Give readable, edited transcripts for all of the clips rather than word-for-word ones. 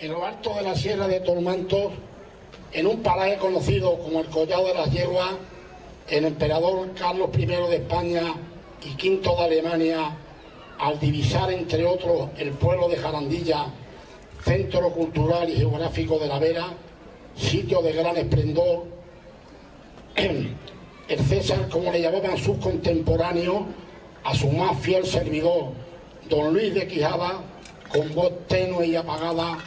en lo alto de la Sierra de Tormantos, en un paraje conocido como el Collado de las Hierbas, el emperador Carlos I de España y V de Alemania, al divisar entre otros el pueblo de Jarandilla, centro cultural y geográfico de la Vera, sitio de gran esplendor, el César, como le llamaban sus contemporáneos, a su más fiel servidor, don Luis de Quijada, con voz tenue y apagada,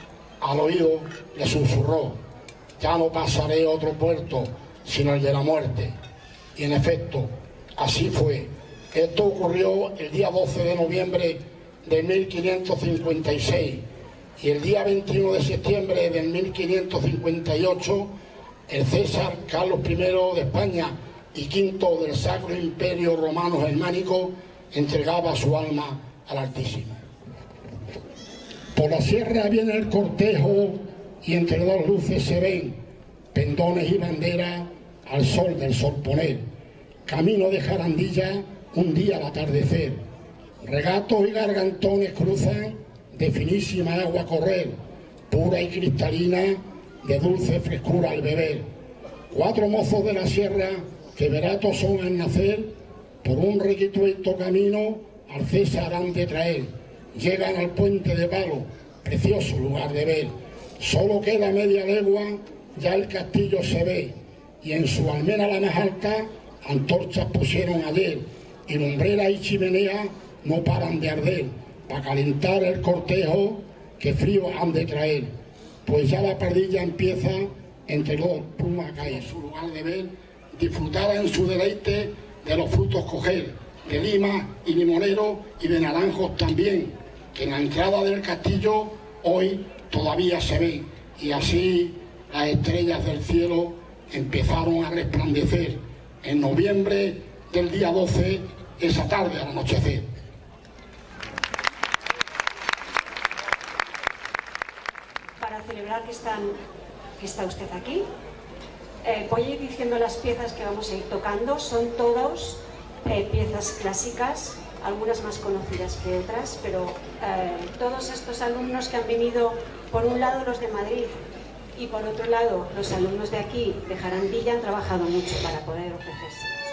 al oído le susurró: ya no pasaré a otro puerto, sino el de la muerte. Y en efecto, así fue. Esto ocurrió el día 12 de noviembre de 1556, y el día 21 de septiembre de 1558, el César Carlos I de España y V del Sacro Imperio Romano Germánico entregaba su alma al Altísimo. Por la sierra viene el cortejo y entre dos luces se ven pendones y banderas al sol del sol poner. Camino de Jarandilla un día al atardecer, regatos y gargantones cruzan de finísima agua correr, pura y cristalina, de dulce frescura al beber. Cuatro mozos de la sierra que veratos son al nacer, por un requitueto camino al César han de traer. Llegan al puente de Palo, precioso lugar de ver. Solo queda media legua, ya el castillo se ve, y en su almena la más alta antorchas pusieron ayer, y lumbreras y chimenea no paran de arder, para calentar el cortejo que frío han de traer. Pues ya la pardilla empieza entre dos plumas a caer. Su lugar de ver, disfrutar en su deleite de los frutos coger, de lima y limonero y de naranjos también, que en la entrada del castillo hoy todavía se ven. Y así las estrellas del cielo empezaron a resplandecer en noviembre del día 12, esa tarde al anochecer. Para celebrar que está usted aquí, voy a ir diciendo las piezas que vamos a ir tocando. Son todas piezas clásicas, algunas más conocidas que otras, pero todos estos alumnos que han venido, por un lado los de Madrid y por otro lado los alumnos de aquí, de Jarandilla, han trabajado mucho para poder ofrecerse.